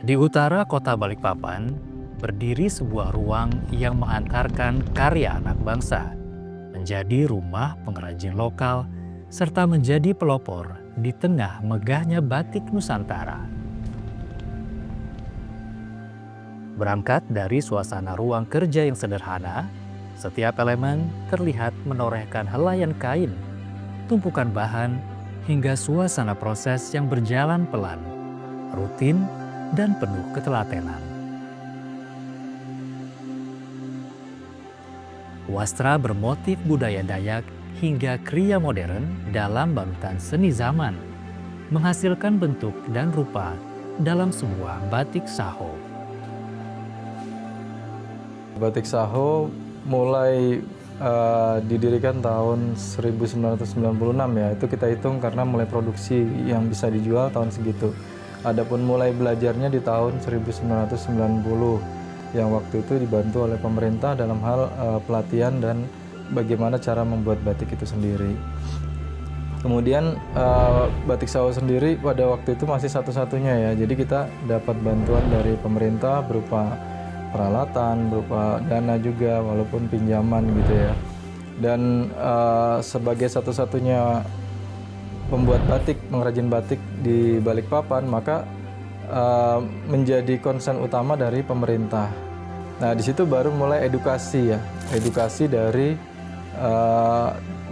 Di utara kota Balikpapan, berdiri sebuah ruang yang mengantarkan karya anak bangsa, menjadi rumah pengrajin lokal, serta menjadi pelopor di tengah megahnya batik Nusantara. Berangkat dari suasana ruang kerja yang sederhana, setiap elemen terlihat menorehkan helaian kain, tumpukan bahan, hingga suasana proses yang berjalan pelan, rutin, dan penuh ketelatenan. Wastra bermotif budaya Dayak hingga kriya modern dalam balutan seni zaman, menghasilkan bentuk dan rupa dalam sebuah batik Saho. Batik Saho mulai didirikan tahun 1996 ya, itu kita hitung karena mulai produksi yang bisa dijual tahun segitu. Adapun mulai belajarnya di tahun 1990 yang waktu itu dibantu oleh pemerintah dalam hal pelatihan dan bagaimana cara membuat batik itu sendiri. Kemudian batik Saho sendiri pada waktu itu masih satu-satunya ya, jadi kita dapat bantuan dari pemerintah berupa peralatan, berupa dana juga walaupun pinjaman gitu ya. Dan sebagai satu-satunya pembuat batik, pengrajin batik di Balikpapan, maka menjadi concern utama dari pemerintah. Nah, di situ baru mulai edukasi ya, edukasi dari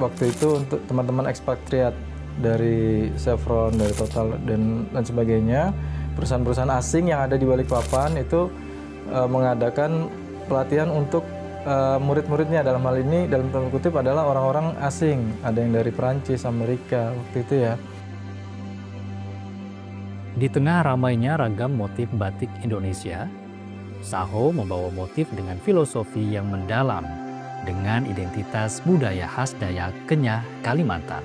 waktu itu untuk teman-teman ekspatriat dari Chevron, dari Total dan sebagainya, perusahaan-perusahaan asing yang ada di Balikpapan itu mengadakan pelatihan untuk murid-muridnya, dalam hal ini dalam tanda kutip adalah orang-orang asing, ada yang dari Perancis, Amerika waktu itu ya. Di tengah ramainya ragam motif batik Indonesia, Saho membawa motif dengan filosofi yang mendalam dengan identitas budaya khas Dayak Kenyah, Kalimantan.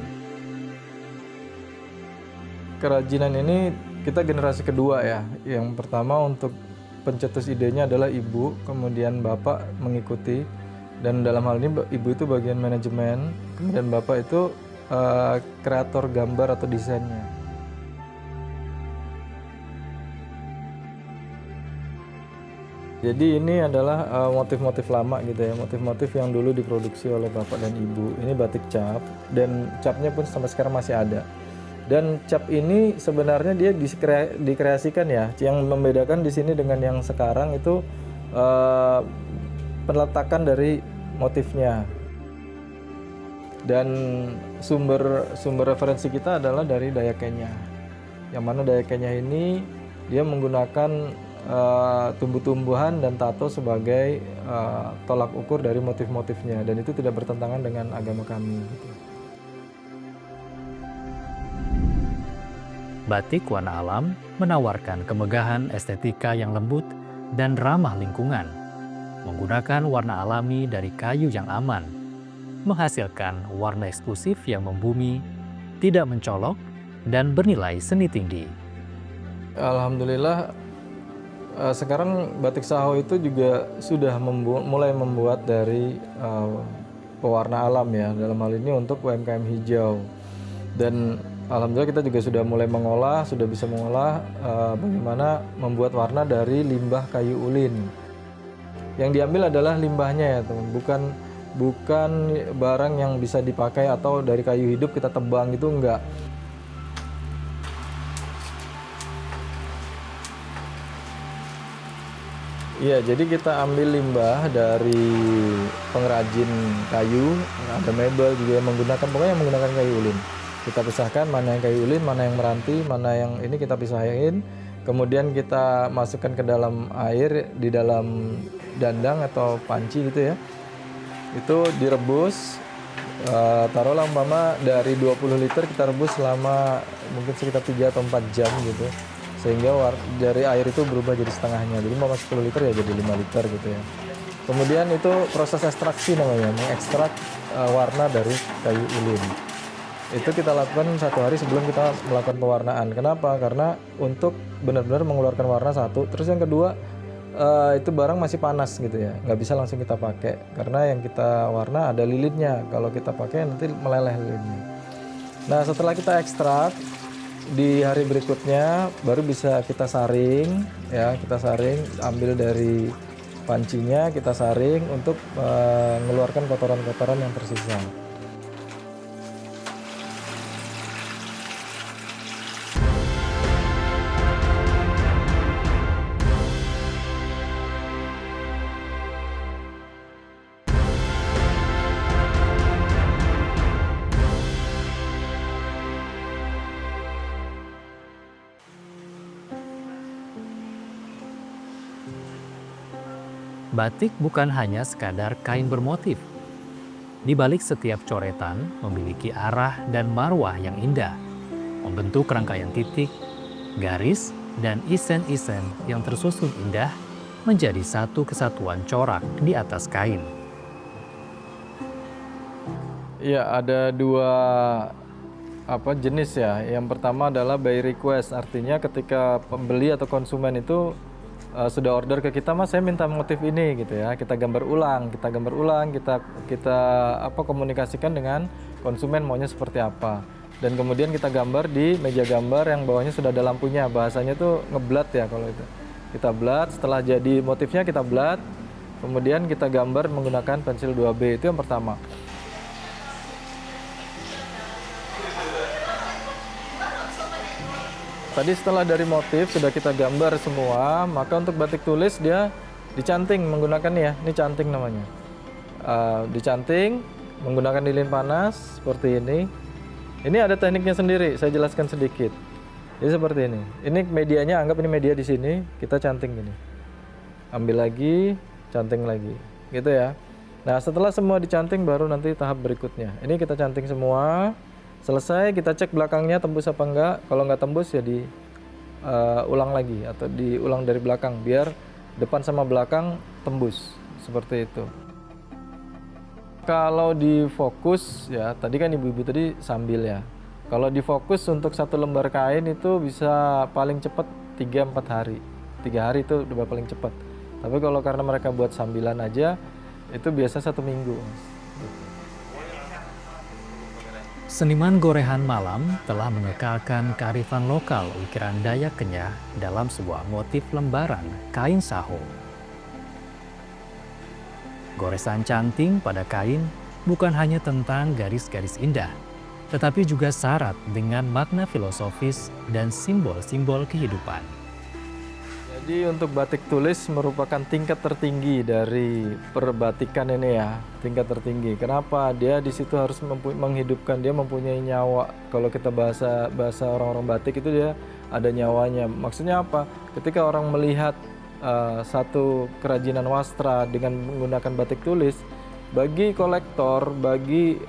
Kerajinan ini kita generasi kedua ya. Yang pertama untuk pencetus idenya adalah ibu, kemudian bapak mengikuti, dan dalam hal ini ibu itu bagian manajemen, kemudian bapak itu kreator gambar atau desainnya. Jadi ini adalah motif-motif lama gitu ya, motif-motif yang dulu diproduksi oleh bapak dan ibu. Ini batik cap, dan capnya pun sampai sekarang masih ada. Dan cap ini sebenarnya dia dikreasikan ya. Yang membedakan di sini dengan yang sekarang itu peletakan dari motifnya. Dan sumber referensi kita adalah dari Dayak Kenya. Yang mana Dayak Kenya ini dia menggunakan tumbuh-tumbuhan dan tato sebagai tolak ukur dari motif-motifnya, dan itu tidak bertentangan dengan agama kami gitu. Batik warna alam menawarkan kemegahan estetika yang lembut dan ramah lingkungan, menggunakan warna alami dari kayu yang aman, menghasilkan warna eksklusif yang membumi, tidak mencolok, dan bernilai seni tinggi. Alhamdulillah sekarang batik Saho itu juga sudah mulai membuat dari pewarna alam ya, dalam hal ini untuk UMKM hijau. Dan alhamdulillah kita juga sudah mulai mengolah, sudah bisa mengolah bagaimana membuat warna dari limbah kayu ulin. Yang diambil adalah limbahnya ya teman, bukan barang yang bisa dipakai atau dari kayu hidup kita tebang, itu enggak. Iya, jadi kita ambil limbah dari pengrajin kayu, ada mebel juga yang menggunakan kayu ulin. Kita pisahkan mana yang kayu ulin, mana yang meranti, mana yang ini kita pisahin. Kemudian kita masukkan ke dalam air di dalam dandang atau panci gitu ya. Itu direbus, taruhlah umpama dari 20 liter kita rebus selama mungkin sekitar 3 atau 4 jam gitu. Sehingga dari air itu berubah jadi setengahnya, jadi mau 10 liter ya jadi 5 liter gitu ya. Kemudian itu proses ekstraksi namanya, mengekstrak warna dari kayu ulin. Itu kita lakukan 1 hari sebelum kita melakukan pewarnaan. Kenapa? Karena untuk benar-benar mengeluarkan warna satu. Terus yang kedua, itu barang masih panas gitu ya, nggak bisa langsung kita pakai. Karena yang kita warna ada lilinnya, kalau kita pakai nanti meleleh lilinnya. Nah setelah kita ekstrak, di hari berikutnya baru bisa kita saring, ya kita saring, ambil dari pancinya, kita saring untuk mengeluarkan kotoran-kotoran yang tersisa. Batik bukan hanya sekadar kain bermotif. Di balik setiap coretan memiliki arah dan marwah yang indah, membentuk rangkaian titik, garis, dan isen-isen yang tersusun indah menjadi satu kesatuan corak di atas kain. Ya, ada dua jenis ya. Yang pertama adalah by request, artinya ketika pembeli atau konsumen itu sudah order ke kita, Mas, saya minta motif ini gitu ya. Kita gambar ulang, kita komunikasikan dengan konsumen maunya seperti apa. Dan kemudian kita gambar di meja gambar yang bawahnya sudah ada lampunya. Bahasanya tuh ngeblat ya kalau itu. Kita blat, setelah jadi motifnya kita blat, kemudian kita gambar menggunakan pensil 2B, itu yang pertama. Tadi setelah dari motif sudah kita gambar semua, maka untuk batik tulis dia dicanting menggunakan ini canting namanya. Dicanting menggunakan lilin panas seperti ini. Ini ada tekniknya sendiri, saya jelaskan sedikit. Jadi seperti ini. Ini medianya, anggap ini media di sini, kita canting gini. Ambil lagi, canting lagi, gitu ya. Nah, setelah semua dicanting baru nanti tahap berikutnya. Ini kita canting semua. Selesai, kita cek belakangnya tembus apa enggak. Kalau enggak tembus ya ulang lagi atau diulang dari belakang biar depan sama belakang tembus, seperti itu. Kalau difokus ya, tadi kan ibu-ibu tadi sambil ya. Kalau difokus untuk satu lembar kain itu bisa paling cepat 3-4 hari. 3 hari itu udah paling cepat. Tapi kalau karena mereka buat sambilan aja, itu biasa 1 minggu. Seniman gorehan malam telah mengekalkan kearifan lokal ukiran Dayak Kenyah dalam sebuah motif lembaran kain saho. Goresan canting pada kain bukan hanya tentang garis-garis indah, tetapi juga syarat dengan makna filosofis dan simbol-simbol kehidupan. Jadi untuk batik tulis merupakan tingkat tertinggi dari perbatikan ini ya, tingkat tertinggi. Kenapa? Dia di situ harus menghidupkan, dia mempunyai nyawa. Kalau kita bahasa orang-orang batik itu dia ada nyawanya. Maksudnya apa? Ketika orang melihat satu kerajinan wastra dengan menggunakan batik tulis, bagi kolektor, bagi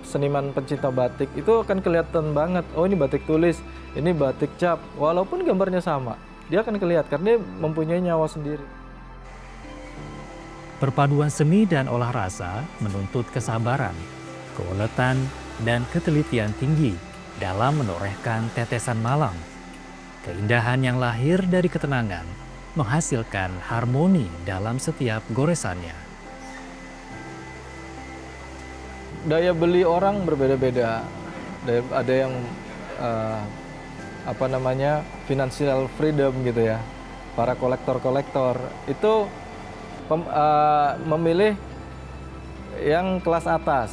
seniman pencinta batik itu akan kelihatan banget. Oh, ini batik tulis, ini batik cap, walaupun gambarnya sama. Dia akan kelihatan karena dia mempunyai nyawa sendiri. Perpaduan seni dan olah rasa menuntut kesabaran, keuletan, dan ketelitian tinggi dalam menorehkan tetesan malam. Keindahan yang lahir dari ketenangan menghasilkan harmoni dalam setiap goresannya. Daya beli orang berbeda-beda. Ada yang financial freedom gitu ya. Para kolektor-kolektor itu memilih yang kelas atas.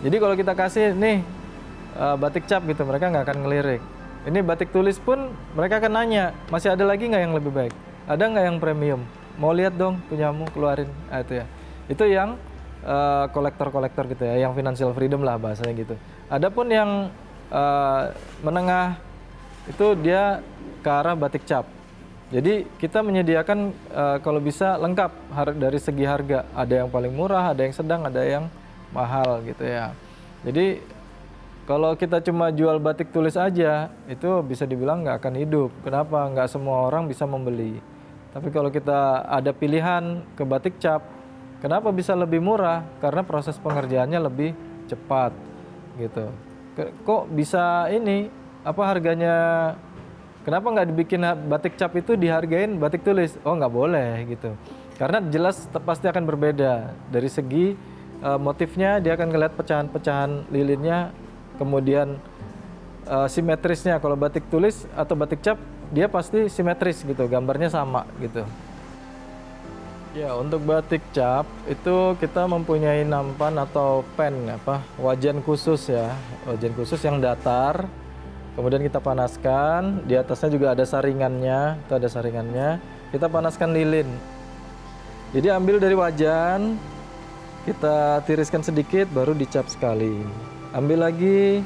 Jadi kalau kita kasih nih batik cap gitu, mereka nggak akan ngelirik. Ini batik tulis pun mereka akan nanya, masih ada lagi nggak yang lebih baik? Ada nggak yang premium? Mau lihat dong punyamu, keluarin. Itu ya. Itu yang kolektor-kolektor gitu ya, yang financial freedom lah bahasanya gitu. Adapun yang menengah itu dia ke arah batik cap. Jadi kita menyediakan kalau bisa lengkap dari segi harga. Ada yang paling murah, ada yang sedang, ada yang mahal gitu ya. Jadi kalau kita cuma jual batik tulis aja, itu bisa dibilang nggak akan hidup. Kenapa? Nggak semua orang bisa membeli. Tapi kalau kita ada pilihan ke batik cap, kenapa bisa lebih murah? Karena proses pengerjaannya lebih cepat gitu. Kok bisa ini? Apa harganya, kenapa nggak dibikin batik cap itu dihargain batik tulis? Oh, nggak boleh gitu. Karena jelas pasti akan berbeda. Dari segi motifnya dia akan ngeliat pecahan-pecahan lilinnya, kemudian simetrisnya. Kalau batik tulis atau batik cap dia pasti simetris gitu, gambarnya sama gitu. Ya, untuk batik cap itu kita mempunyai nampan atau pen wajan khusus ya, wajan khusus yang datar. Kemudian kita panaskan, di atasnya juga ada saringannya, itu ada saringannya. Kita panaskan lilin. Jadi ambil dari wajan, kita tiriskan sedikit, baru dicap sekali. Ambil lagi,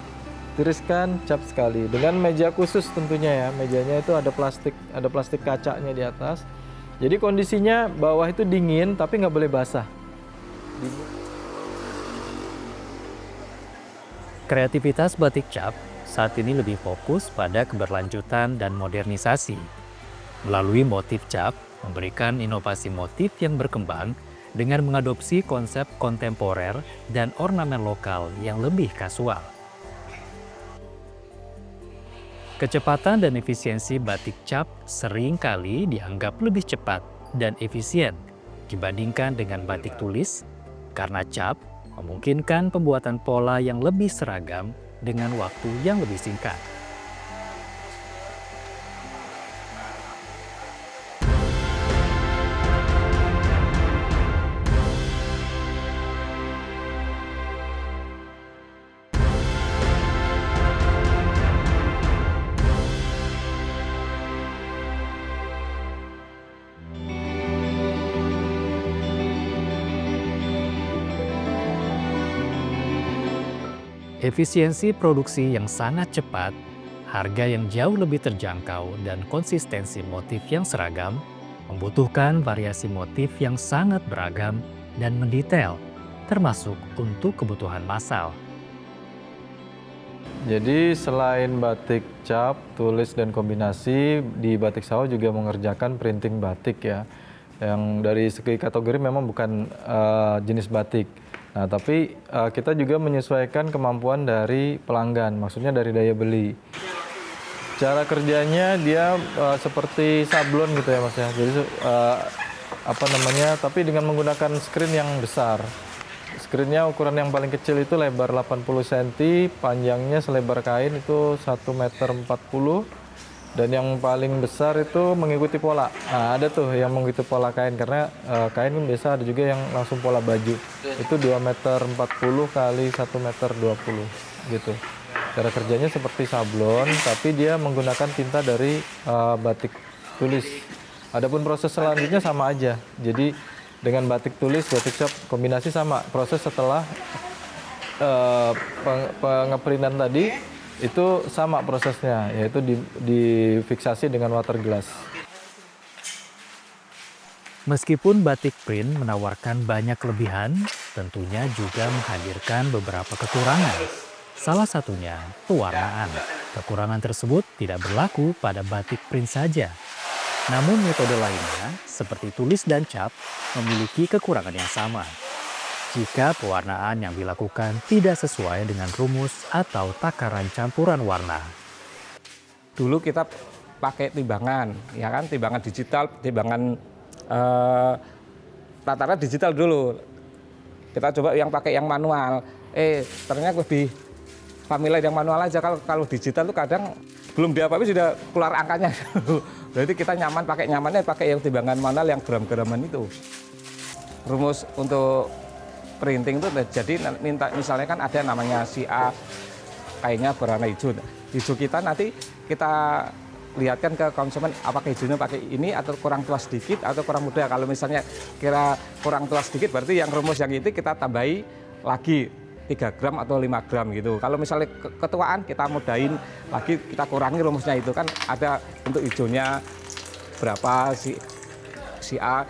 tiriskan, cap sekali. Dengan meja khusus tentunya ya, mejanya itu ada plastik kacanya di atas. Jadi kondisinya bawah itu dingin, tapi nggak boleh basah. Kreativitas batik cap saat ini lebih fokus pada keberlanjutan dan modernisasi. Melalui motif cap, memberikan inovasi motif yang berkembang dengan mengadopsi konsep kontemporer dan ornamen lokal yang lebih kasual. Kecepatan dan efisiensi batik cap seringkali dianggap lebih cepat dan efisien dibandingkan dengan batik tulis, karena cap memungkinkan pembuatan pola yang lebih seragam dengan waktu yang lebih singkat. Efisiensi produksi yang sangat cepat, harga yang jauh lebih terjangkau, dan konsistensi motif yang seragam membutuhkan variasi motif yang sangat beragam dan mendetail, termasuk untuk kebutuhan massal. Jadi selain batik cap, tulis, dan kombinasi, di Batik Sawah juga mengerjakan printing batik ya. Yang dari segi kategori memang bukan jenis batik. Nah, tapi kita juga menyesuaikan kemampuan dari pelanggan, maksudnya dari daya beli. Cara kerjanya dia seperti sablon gitu ya Mas ya. Jadi tapi dengan menggunakan screen yang besar. Screennya ukuran yang paling kecil itu lebar 80 cm, panjangnya selebar kain itu 1,40 meter. Dan yang paling besar itu mengikuti pola. Nah, ada tuh yang mengikuti pola kain, karena kain kan biasa ada juga yang langsung pola baju. Itu 2,40 meter kali 1,20 meter gitu. Cara kerjanya seperti sablon, tapi dia menggunakan tinta dari batik tulis. Adapun proses selanjutnya sama aja. Jadi dengan batik tulis, batik cap kombinasi sama. Proses setelah pengeprintan tadi itu sama prosesnya, yaitu difiksasi dengan water glass. Meskipun batik print menawarkan banyak kelebihan, tentunya juga menghadirkan beberapa kekurangan. Salah satunya pewarnaan. Kekurangan tersebut tidak berlaku pada batik print saja. Namun metode lainnya, seperti tulis dan cap, memiliki kekurangan yang sama. Jika pewarnaan yang dilakukan tidak sesuai dengan rumus atau takaran campuran warna. Dulu kita pakai timbangan, ya kan, timbangan digital, timbangan rata-rata digital dulu. Kita coba yang pakai yang manual. Ternyata lebih familiar yang manual aja. Kalau digital tuh kadang belum diapa-apa sudah keluar angkanya. Berarti kita nyamannya pakai yang timbangan manual yang gram-graman itu. Rumus untuk printing itu jadi misalnya kan ada namanya si A, kainnya berwarna hijau. Hijau kita nanti kita lihatkan ke konsumen apakah hijaunya pakai ini atau kurang tua sedikit atau kurang muda. Kalau misalnya kira kurang tua sedikit berarti yang rumus yang itu kita tambahi lagi 3 gram atau 5 gram gitu. Kalau misalnya ketuaan kita mudahin lagi, kita kurangi rumusnya itu kan ada untuk hijaunya berapa, si A,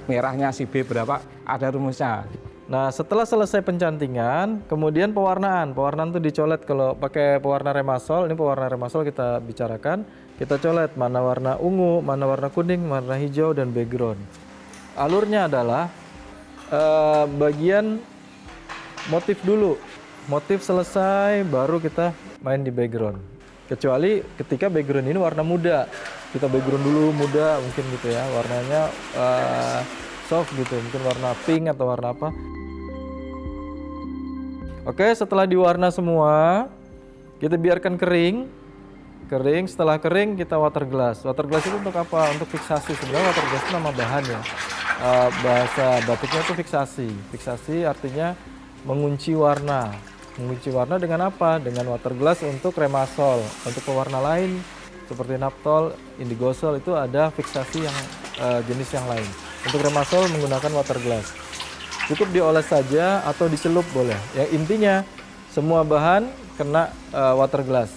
merahnya si B berapa, ada rumusnya. Nah, setelah selesai pencantingan, kemudian pewarnaan. Pewarnaan itu dicolet. Kalau pakai pewarna remasol, ini pewarna remasol kita bicarakan. Kita colet mana warna ungu, mana warna kuning, warna hijau, dan background. Alurnya adalah bagian motif dulu. Motif selesai, baru kita main di background. Kecuali ketika background ini warna muda. Kita background dulu muda, mungkin gitu ya. Warnanya soft gitu, mungkin warna pink atau warna apa. Oke, setelah diwarna semua, Kita biarkan kering. Setelah kering kita water glass. Water glass itu untuk apa? Untuk fiksasi. Sebenarnya water glass itu nama bahan ya. Bahasa batiknya itu fiksasi. Fiksasi artinya mengunci warna. Mengunci warna dengan apa? Dengan water glass untuk remasol. Untuk pewarna lain seperti naptol, indigosol itu ada fiksasi yang jenis yang lain. Untuk remasol menggunakan water glass. Cukup dioles saja atau dicelup boleh. Yang intinya semua bahan kena water glass.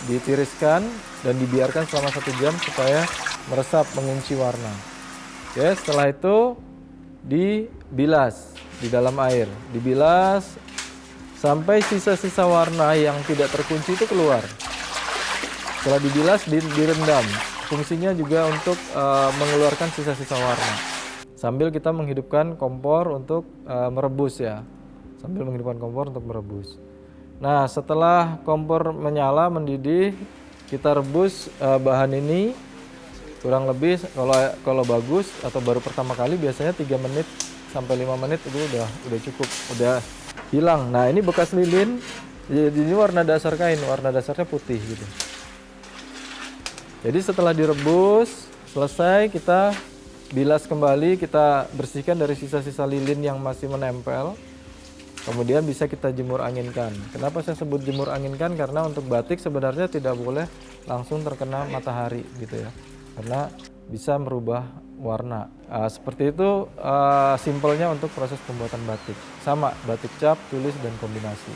Ditiriskan dan dibiarkan selama 1 jam supaya meresap mengunci warna. Oke, setelah itu dibilas di dalam air. Dibilas sampai sisa-sisa warna yang tidak terkunci itu keluar. Setelah dibilas direndam. Fungsinya juga untuk mengeluarkan sisa-sisa warna. Sambil kita menghidupkan kompor untuk merebus ya. Sambil menghidupkan kompor untuk merebus. Nah, setelah kompor menyala mendidih, kita rebus bahan ini kurang lebih kalau bagus atau baru pertama kali biasanya 3 menit sampai 5 menit itu udah cukup, udah hilang. Nah, ini bekas lilin. Jadi ini warna dasar kain, warna dasarnya putih gitu. Jadi setelah direbus, selesai kita bilas kembali, kita bersihkan dari sisa-sisa lilin yang masih menempel. Kemudian bisa kita jemur anginkan. Kenapa saya sebut jemur anginkan? Karena untuk batik sebenarnya tidak boleh langsung terkena matahari gitu ya. Karena bisa merubah warna. Seperti itu simpelnya untuk proses pembuatan batik. Sama, batik cap, tulis, dan kombinasi.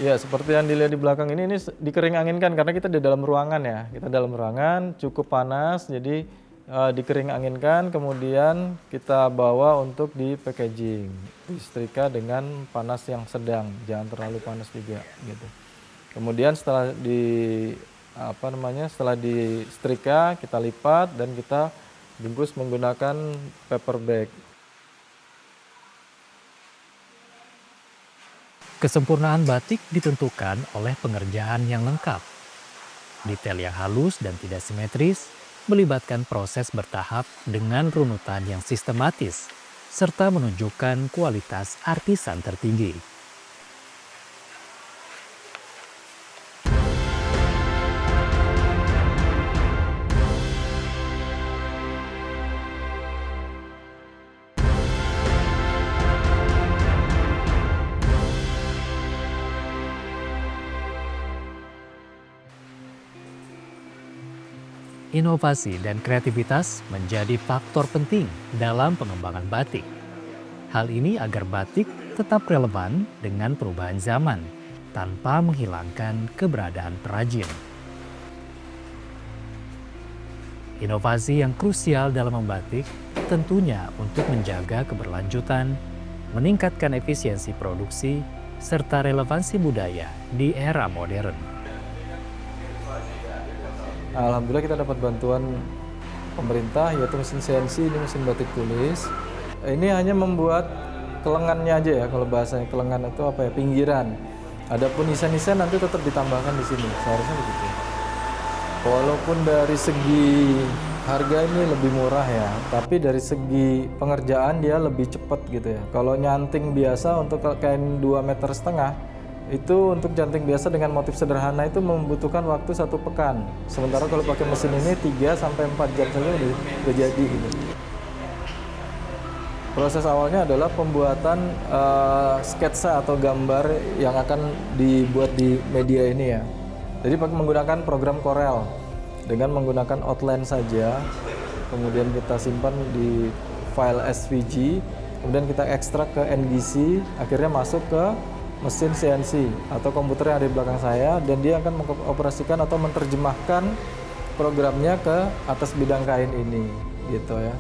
Ya, seperti yang dilihat di belakang ini dikering anginkan karena kita di dalam ruangan ya. Kita dalam ruangan cukup panas, jadi dikering anginkan, kemudian kita bawa untuk di packaging, disetrika dengan panas yang sedang, jangan terlalu panas juga gitu. Kemudian setelah disetrika kita lipat dan kita bungkus menggunakan paper bag. Kesempurnaan batik ditentukan oleh pengerjaan yang lengkap. Detail yang halus dan tidak simetris melibatkan proses bertahap dengan runutan yang sistematis, serta menunjukkan kualitas artisan tertinggi. Inovasi dan kreativitas menjadi faktor penting dalam pengembangan batik. Hal ini agar batik tetap relevan dengan perubahan zaman tanpa menghilangkan keberadaan perajin. Inovasi yang krusial dalam membatik tentunya untuk menjaga keberlanjutan, meningkatkan efisiensi produksi, serta relevansi budaya di era modern. Alhamdulillah kita dapat bantuan pemerintah yaitu mesin CNC, ini mesin batik tulis. Ini hanya membuat kelengannya aja ya, kalau bahasanya kelengan itu apa ya, pinggiran. Adapun nisan-nisan nanti tetap ditambahkan di sini, seharusnya begitu. Walaupun dari segi harga ini lebih murah ya, tapi dari segi pengerjaan dia lebih cepat gitu ya. Kalau nyanting biasa untuk kain 2,5 meter, itu untuk canting biasa dengan motif sederhana itu membutuhkan waktu 1 pekan. Sementara kalau pakai mesin ini 3-4 jam saja udah jadi gitu. Proses awalnya adalah pembuatan sketsa atau gambar yang akan dibuat di media ini ya. Jadi menggunakan program Corel dengan menggunakan outline saja. Kemudian kita simpan di file SVG, kemudian kita ekstrak ke NGC, akhirnya masuk ke mesin CNC atau komputer yang ada di belakang saya, dan dia akan mengoperasikan atau menerjemahkan programnya ke atas bidang kain ini gitu ya.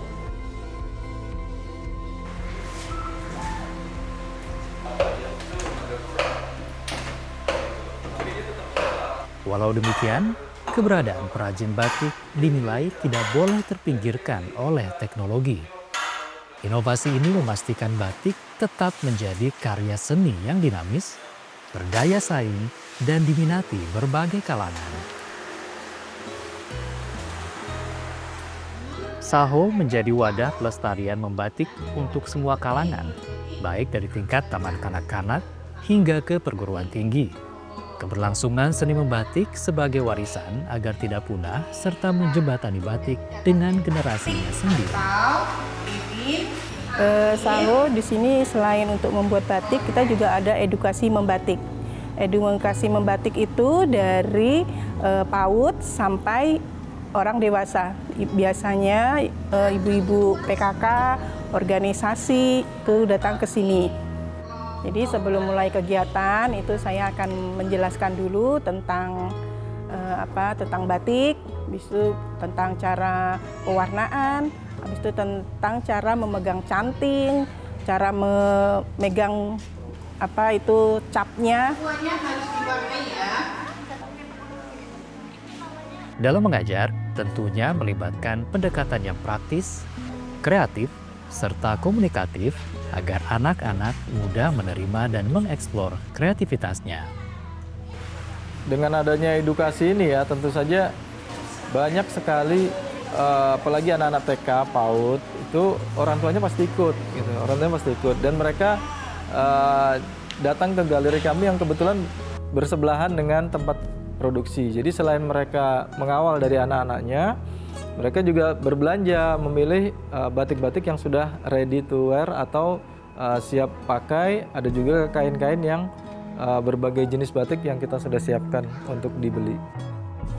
Walau demikian, keberadaan perajin batik dinilai tidak boleh terpinggirkan oleh teknologi. Inovasi ini memastikan batik tetap menjadi karya seni yang dinamis, berdaya saing, dan diminati berbagai kalangan. Saho menjadi wadah pelestarian membatik untuk semua kalangan, baik dari tingkat taman kanak-kanak hingga ke perguruan tinggi. Keberlangsungan seni membatik sebagai warisan agar tidak punah serta menjembatani batik dengan generasinya sendiri. Saho di sini selain untuk membuat batik, kita juga ada edukasi membatik. Edukasi membatik itu dari PAUD sampai orang dewasa. Biasanya ibu-ibu PKK, organisasi itu datang ke sini. Jadi sebelum mulai kegiatan itu saya akan menjelaskan dulu tentang tentang batik, habis itu tentang cara pewarnaan, habis itu tentang cara memegang canting, cara memegang capnya. Dalam mengajar, tentunya melibatkan pendekatan yang praktis, kreatif, serta komunikatif agar anak-anak mudah menerima dan mengeksplor kreativitasnya. Dengan adanya edukasi ini ya tentu saja banyak sekali apalagi anak-anak TK, PAUD itu orang tuanya pasti ikut gitu. Orang tuanya pasti ikut dan mereka datang ke galeri kami yang kebetulan bersebelahan dengan tempat produksi. Jadi selain mereka mengawal dari anak-anaknya, mereka juga berbelanja memilih batik-batik yang sudah ready to wear atau siap pakai. Ada juga kain-kain yang berbagai jenis batik yang kita sudah siapkan untuk dibeli.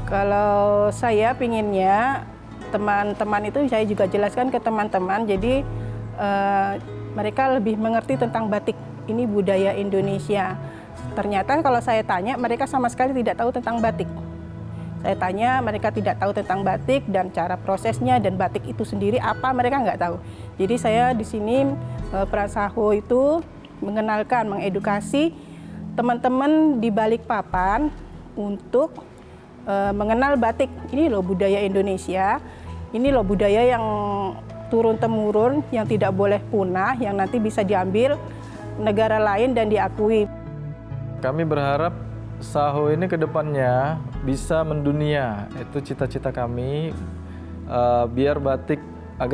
Kalau saya pinginnya teman-teman itu saya juga jelaskan ke teman-teman, jadi mereka lebih mengerti tentang batik. Ini budaya Indonesia. Ternyata kalau saya tanya, mereka sama sekali tidak tahu tentang batik. Saya tanya, mereka tidak tahu tentang batik dan cara prosesnya dan batik itu sendiri apa, mereka nggak tahu. Jadi saya di sini peran Saho itu mengenalkan, mengedukasi teman-teman di Balikpapan untuk mengenal batik. Ini loh budaya Indonesia, ini loh budaya yang turun-temurun, yang tidak boleh punah, yang nanti bisa diambil negara lain dan diakui. Kami berharap Saho ini ke depannya bisa mendunia, itu cita-cita kami, agar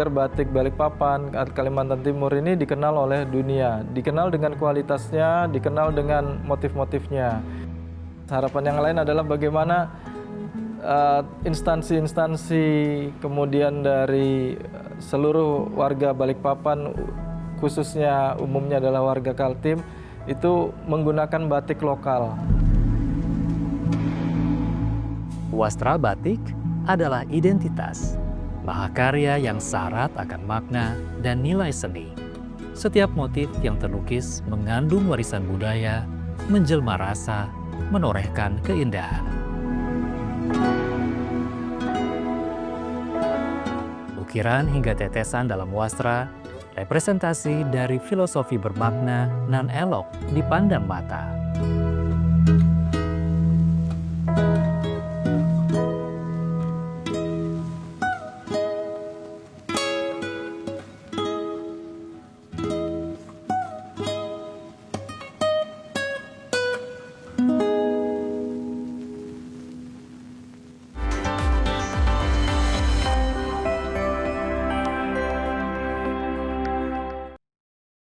batik Balikpapan, Kalimantan Timur ini dikenal oleh dunia, dikenal dengan kualitasnya, dikenal dengan motif-motifnya. Harapan yang lain adalah bagaimana instansi-instansi kemudian dari seluruh warga Balikpapan, khususnya umumnya adalah warga Kaltim, itu menggunakan batik lokal. Wastra batik adalah identitas, mahakarya yang syarat akan makna dan nilai seni. Setiap motif yang terlukis mengandung warisan budaya, menjelma rasa, menorehkan keindahan. Ukiran hingga tetesan dalam wastra, representasi dari filosofi bermakna nan elok dipandang mata.